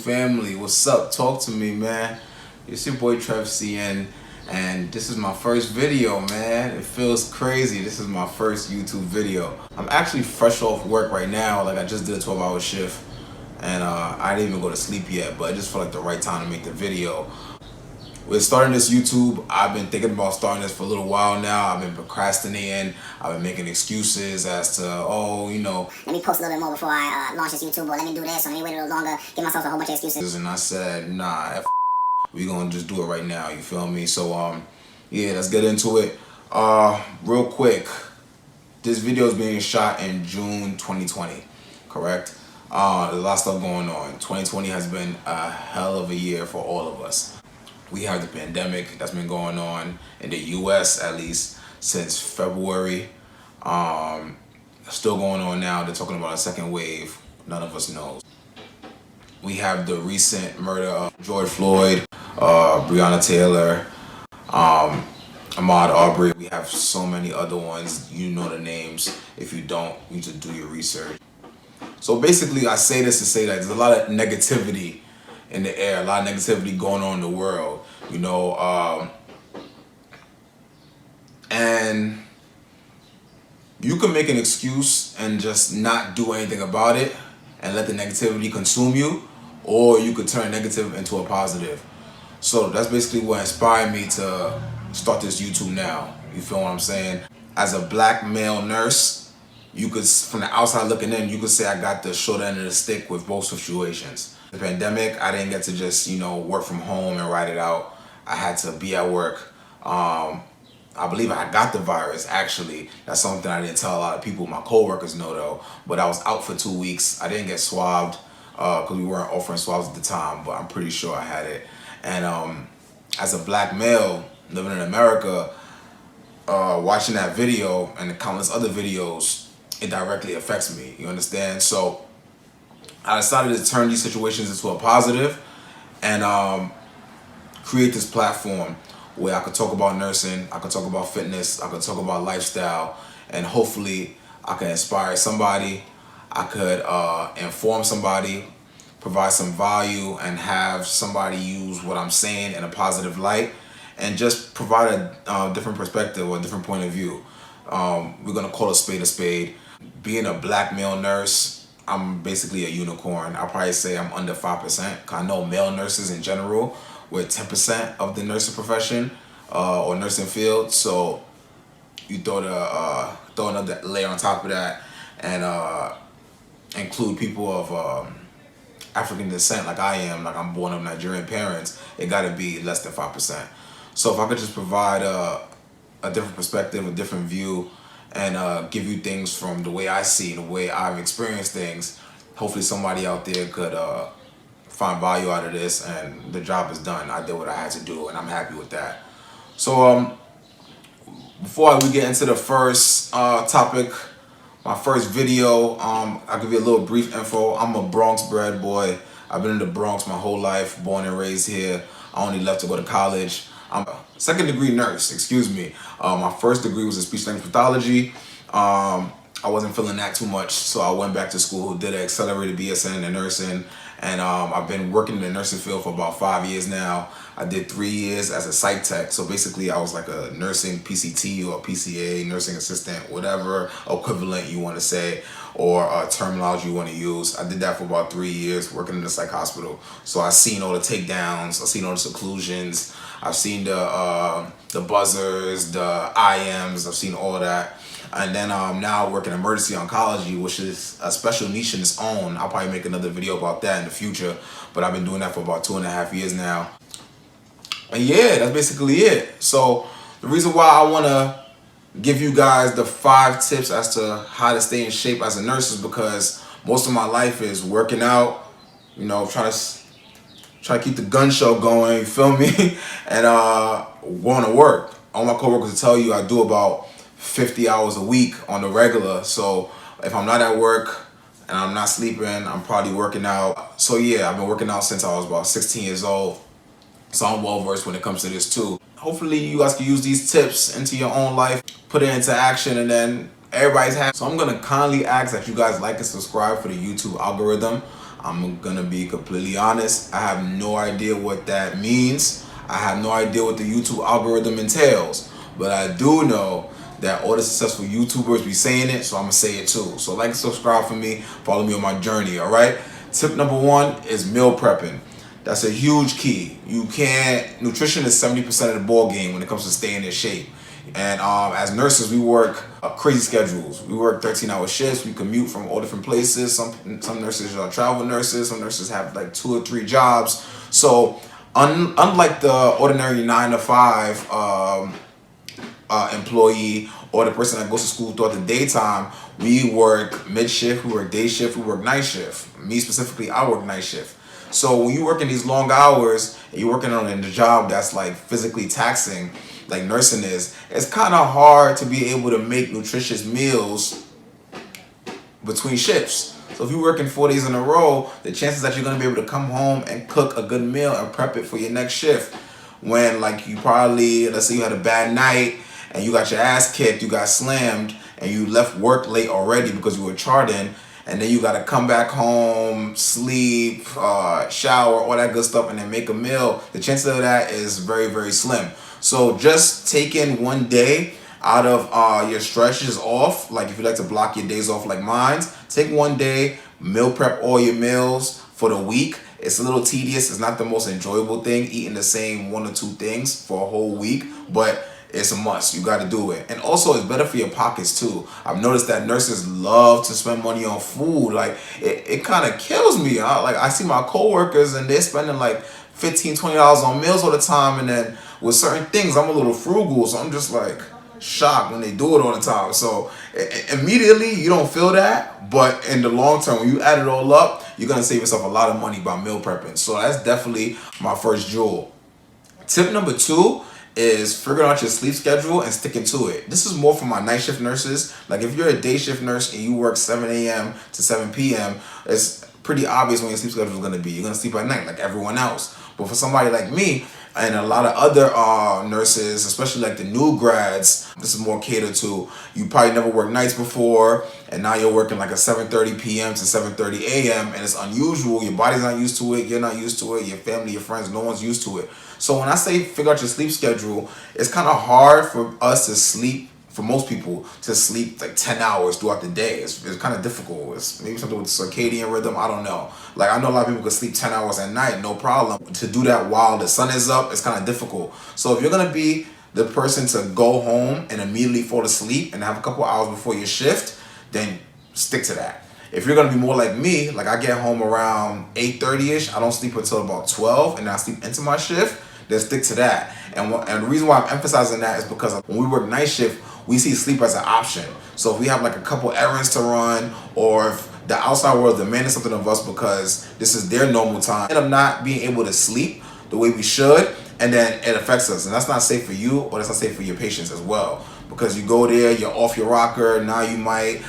family, what's up? Talk to me, man. It's your boy Trev CN, and this is my first video, man. It feels crazy. This is my first YouTube video. I'm actually fresh off work right now. Like, I just did a 12-hour shift, and I didn't even go to sleep yet, but I just felt like the right time to make the video. With starting this YouTube, I've been thinking about starting this for a little while now. I've been procrastinating. I've been making excuses as to, let me post a little bit more before I launch this YouTube, or let me do this, or let me wait a little longer, give myself a whole bunch of excuses. And I said, nah, we gonna just do it right now, you feel me? So, yeah, let's get into it. Real quick, this video is being shot in June 2020, correct? There's a lot of stuff going on. 2020 has been a hell of a year for all of us. We have the pandemic that's been going on in the US at least since February. Still going on now. They're talking about a second wave. None of us knows. We have the recent murder of George Floyd, Breonna Taylor, Ahmaud Arbery. We have so many other ones. You know the names. If you don't, you need to do your research. So basically, I say this to say that there's a lot of negativity in the air, a lot of negativity going on in the world, and you can make an excuse and just not do anything about it and let the negativity consume you, or you could turn negative into a positive. So that's basically what inspired me to start this YouTube now. You feel what I'm saying? As a black male nurse, you could, from the outside looking in, you could say I got the short end of the stick with both situations. The pandemic, I didn't get to just, work from home and ride it out. I had to be at work. I believe I got the virus, actually. That's something I didn't tell a lot of people. My coworkers know, though. But I was out for 2 weeks. I didn't get swabbed because we weren't offering swabs at the time, but I'm pretty sure I had it. And as a black male living in America, watching that video and the countless other videos, it directly affects me. You understand? So I decided to turn these situations into a positive and create this platform where I could talk about nursing, I could talk about fitness, I could talk about lifestyle, and hopefully I could inspire somebody, I could inform somebody, provide some value, and have somebody use what I'm saying in a positive light, and just provide a different perspective or a different point of view. We're gonna call a spade. Being a black male nurse, I'm basically a unicorn. I'll probably say I'm under 5%. Cause I know male nurses in general, we're 10% of the nursing profession or nursing field. So you throw another layer on top of that and include people of African descent like I am, like I'm born of Nigerian parents, it gotta be less than 5%. So if I could just provide a different perspective, a different view, and give you things from the way I see, the way I've experienced things, hopefully somebody out there could find value out of this, and the job is done. I did what I had to do, and I'm happy with that. So before we get into the first topic, my first video, I'll give you a little brief info. I'm a Bronx bred boy. I've been in the Bronx my whole life, born and raised here. I only left to go to college. I'm a second degree nurse, excuse me. My first degree was in speech language pathology. I wasn't feeling that too much, so I went back to school, did an accelerated BSN in nursing, and I've been working in the nursing field for about 5 years now. I did 3 years as a psych tech, so basically I was like a nursing PCT or PCA, nursing assistant, whatever equivalent you want to say, or terminology you want to use. I did that for about 3 years, working in the psych hospital. So I've seen all the takedowns, I've seen all the seclusions, I've seen the buzzers, the IMs, I've seen all that. And then now I work in emergency oncology, which is a special niche in its own. I'll probably make another video about that in the future, but I've been doing that for about 2.5 years now. And yeah, that's basically it. So the reason why I want to give you guys the 5 tips as to how to stay in shape as a nurse is because most of my life is working out, trying to keep the gun show going, you feel me? And going to work. All my coworkers will tell you I do about 50 hours a week on the regular. So if I'm not at work and I'm not sleeping, I'm probably working out. So yeah, I've been working out since I was about 16 years old. So I'm well versed when it comes to this too. Hopefully you guys can use these tips into your own life, put it into action, and then everybody's happy. So I'm gonna kindly ask that you guys like and subscribe for the YouTube algorithm. I'm gonna be completely honest. I have no idea what that means. I have no idea what the YouTube algorithm entails. But I do know that all the successful YouTubers be saying it, so I'm gonna say it too. So like and subscribe for me, follow me on my journey, alright? Tip number 1 is meal prepping. That's a huge key. Nutrition is 70% of the ball game when it comes to staying in shape. And as nurses, we work crazy schedules. We work 13-hour shifts. We commute from all different places. Some nurses are travel nurses. Some nurses have like 2 or 3 jobs. So unlike the ordinary 9 to 5 employee or the person that goes to school throughout the daytime, we work mid shift, we work day shift, we work night shift. Me specifically, I work night shift. So when you work in these long hours and you're working on a job that's like physically taxing, like nursing is, it's kind of hard to be able to make nutritious meals between shifts. So if you're working 4 days in a row, the chances that you're going to be able to come home and cook a good meal and prep it for your next shift, when like you probably, let's say you had a bad night and you got your ass kicked, you got slammed, and you left work late already because you were charting, and then you got to come back home, sleep, shower, all that good stuff, and then make a meal, the chances of that is very, very slim. So just taking one day out of your stretches off, like if you like to block your days off like mine, take one day, meal prep all your meals for the week. It's a little tedious. It's not the most enjoyable thing, eating the same 1 or 2 things for a whole week, but it's a must. You got to do it. And also, it's better for your pockets too. I've noticed that nurses love to spend money on food. Like it kind of kills me. Like I see my coworkers and they're spending like $15-$20 on meals all the time, and then with certain things I'm a little frugal, so I'm just like shocked when they do it all the time. So immediately you don't feel that, but in the long term, when you add it all up, you're gonna save yourself a lot of money by meal prepping. So that's definitely my first jewel. Tip number 2 is figuring out your sleep schedule and sticking to it. This is more for my night shift nurses. Like if you're a day shift nurse and you work 7 a.m. to 7 p.m., it's pretty obvious when your sleep schedule is going to be. You're going to sleep at night like everyone else. But for somebody like me and a lot of other nurses, especially like the new grads, this is more catered to. You probably never worked nights before, and now you're working like a 7:30 p.m. to 7:30 a.m. and it's unusual. Your body's not used to it. You're not used to it. Your family, your friends, no one's used to it. So when I say figure out your sleep schedule, it's kind of hard for us to sleep, for most people, to sleep like 10 hours throughout the day. It's kind of difficult. It's maybe something with circadian rhythm. I don't know. Like I know a lot of people can sleep 10 hours at night, no problem. To do that while the sun is up, it's kind of difficult. So if you're going to be the person to go home and immediately fall asleep and have a couple hours before your shift, then stick to that. If you're gonna be more like me, like I get home around 8:30ish, I don't sleep until about 12, and I sleep into my shift, then stick to that. And the reason why I'm emphasizing that is because when we work night shift, we see sleep as an option. So if we have like a couple errands to run, or if the outside world demanding something of us because this is their normal time, end up not being able to sleep the way we should, and then it affects us. And that's not safe for you, or that's not safe for your patients as well. Because you go there, you're off your rocker, now you might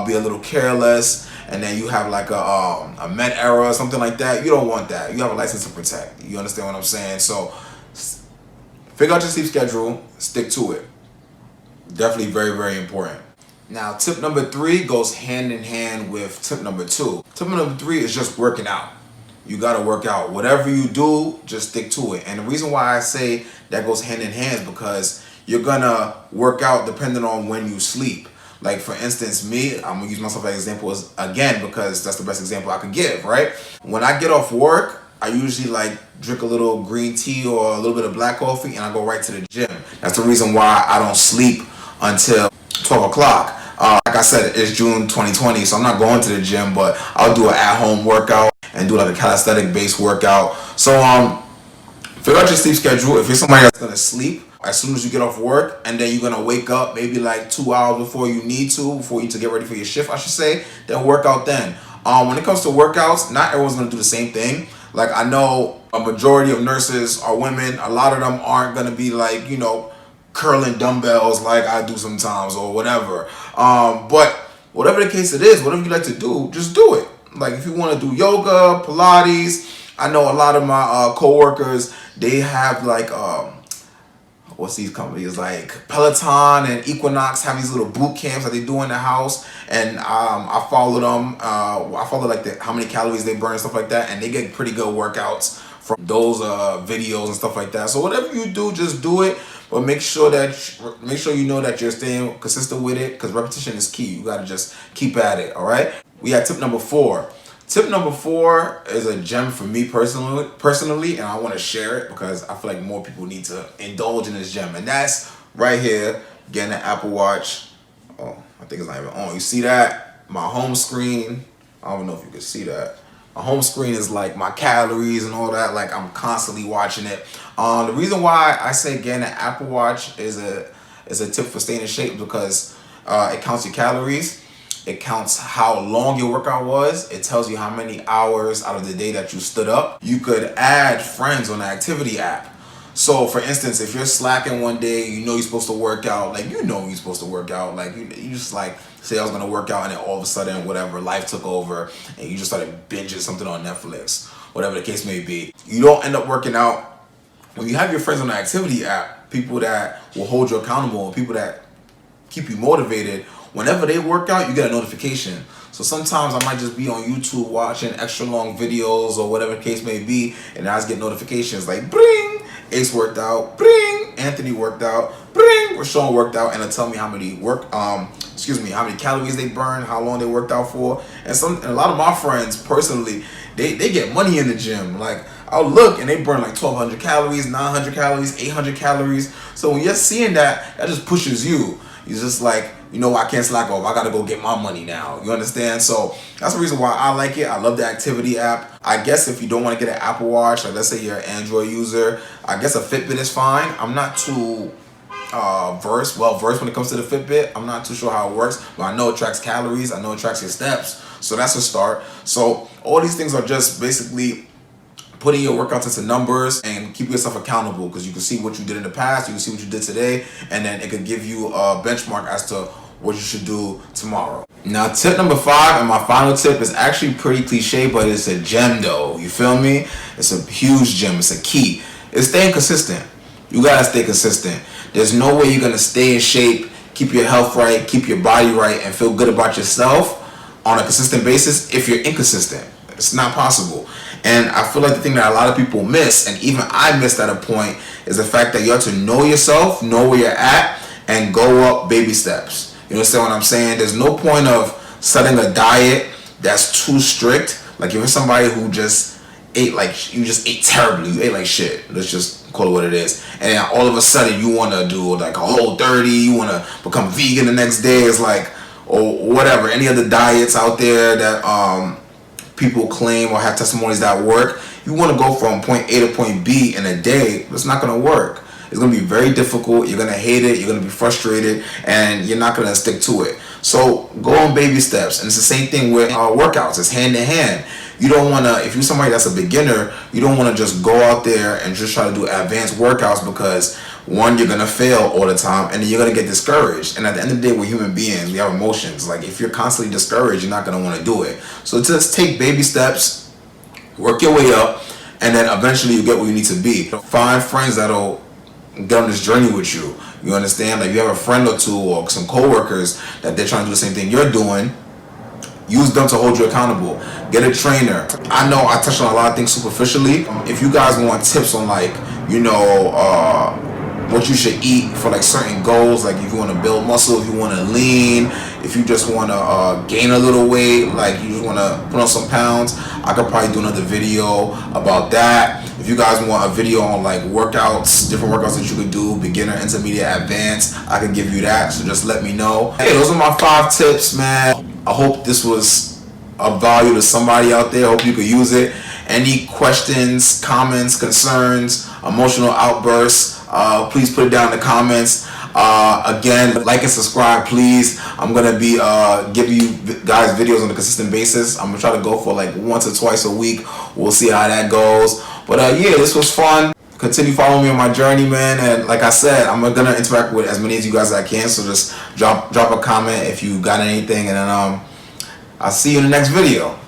be a little careless, and then you have like a med error or something like that. You don't want that. You have a license to protect. You understand what I'm saying? So figure out your sleep schedule, stick to it. Definitely very, very important. Now, tip number 3 goes hand in hand with tip number 2. Tip number 3 is just working out. You got to work out. Whatever you do, just stick to it. And the reason why I say that goes hand in hand is because you're going to work out depending on when you sleep. Like, for instance, me, I'm going to use myself as an example again because that's the best example I could give, right? When I get off work, I usually like drink a little green tea or a little bit of black coffee, and I go right to the gym. That's the reason why I don't sleep until 12 o'clock. Like I said, it's June 2020, so I'm not going to the gym, but I'll do an at-home workout and do like a calisthenic-based workout. So figure out your sleep schedule. If you're somebody that's gonna sleep as soon as you get off work, and then you're gonna wake up maybe like 2 hours before you need to get ready for your shift, I should say, then work out then. When it comes to workouts, not everyone's gonna do the same thing. Like I know a majority of nurses are women. A lot of them aren't gonna be like, curling dumbbells like I do sometimes or whatever. But whatever the case it is, whatever you like to do, just do it. Like if you want to do yoga, Pilates, I know a lot of my coworkers, they have like what's these companies like Peloton and Equinox have these little boot camps that they do in the house, and I follow them. I follow like how many calories they burn and stuff like that, and they get pretty good workouts from those videos and stuff like that. So whatever you do, just do it, but make sure you know that you're staying consistent with it, because repetition is key. You gotta just keep at it. All right. We had tip number 4. Tip number 4 is a gem for me personally, and I want to share it because I feel like more people need to indulge in this gem, and that's right here, getting an Apple Watch. Oh, I think it's not even on. You see that? My home screen. I don't know if you can see that. My home screen is like my calories and all that. Like, I'm constantly watching it. The reason why I say getting an Apple Watch is a tip for staying in shape, because it counts your calories. It counts how long your workout was. It tells you how many hours out of the day that you stood up. You could add friends on the activity app. So for instance, if you're slacking one day, you know you're supposed to work out, like you're supposed to work out, like you just like say I was gonna work out, and then all of a sudden whatever, life took over and you just started binging something on Netflix, whatever the case may be. You don't end up working out. When you have your friends on the activity app, people that will hold you accountable, people that keep you motivated, whenever they work out, you get a notification. So sometimes I might just be on YouTube watching extra long videos or whatever the case may be, and I just get notifications like, bring, Ace worked out, bring, Anthony worked out, bring, Rashawn worked out, and it'll tell me how many how many calories they burned, how long they worked out for. And a lot of my friends personally, they get money in the gym. Like, I'll look and they burn like 1,200 calories, 900 calories, 800 calories. So when you're seeing that, that just pushes you. You're just like, I can't slack off. I gotta go get my money now. You understand? So that's the reason why I like it. I love the activity app. I guess if you don't want to get an Apple Watch, like let's say you're an Android user, I guess a Fitbit is fine. I'm not too versed when it comes to the Fitbit. I'm not too sure how it works, but I know it tracks calories. I know it tracks your steps. So that's a start. So all these things are just basically putting your workouts into numbers and keep yourself accountable, because you can see what you did in the past, you can see what you did today, and then it could give you a benchmark as to what you should do tomorrow. Now, tip number 5, and my final tip, is actually pretty cliche, but it's a gem though. You feel me? It's a huge gem. It's a key. It's staying consistent. You gotta stay consistent. There's no way you're gonna stay in shape, keep your health right, keep your body right, and feel good about yourself on a consistent basis if you're inconsistent. It's not possible. And I feel like the thing that a lot of people miss, and even I missed at a point, is the fact that you have to know yourself, know where you're at, and go up baby steps. You understand what I'm saying? There's no point of setting a diet that's too strict. Like if you're somebody who just ate terribly, you ate like shit. Let's just call it what it is. And then all of a sudden you want to do like a Whole30, you want to become vegan the next day. It's like, or whatever, any other diets out there that people claim or have testimonies that work. You want to go from point A to point B in a day. It's not going to work. It's going to be very difficult. You're going to hate it. You're going to be frustrated, and you're not going to stick to it. So go on baby steps. And it's the same thing with workouts. It's hand in hand. You don't want to, if you're somebody that's a beginner, you don't want to just go out there and just try to do advanced workouts, because one, you're going to fail all the time, and then you're going to get discouraged. And at the end of the day, we're human beings. We have emotions. Like if you're constantly discouraged, you're not going to want to do it. So just take baby steps, work your way up, and then eventually you get where you need to be. Find friends that'll get on this journey with you. You understand? Like you have a friend or two or some coworkers that they're trying to do the same thing you're doing. Use them to hold you accountable. Get a trainer. I know I touched on a lot of things superficially. If you guys want tips on what you should eat for like certain goals, like if you want to build muscle, if you want to lean, if you just want to gain a little weight, like you just want to put on some pounds, I could probably do another video about that. If you guys want a video on like workouts, different workouts that you could do, beginner, intermediate, advanced, I could give you that. So just let me know. Hey, those are my 5 tips, man. I hope this was of value to somebody out there. I hope you could use it. Any questions, comments, concerns, emotional outbursts, please put it down in the comments. Again, like and subscribe, please. I'm gonna be giving you guys videos on a consistent basis. I'm gonna try to go for like once or twice a week. We'll see how that goes. But yeah, this was fun. Continue following me on my journey, man. And like I said, I'm gonna interact with as many of you guys as I can. So just drop a comment if you got anything, and then I'll see you in the next video.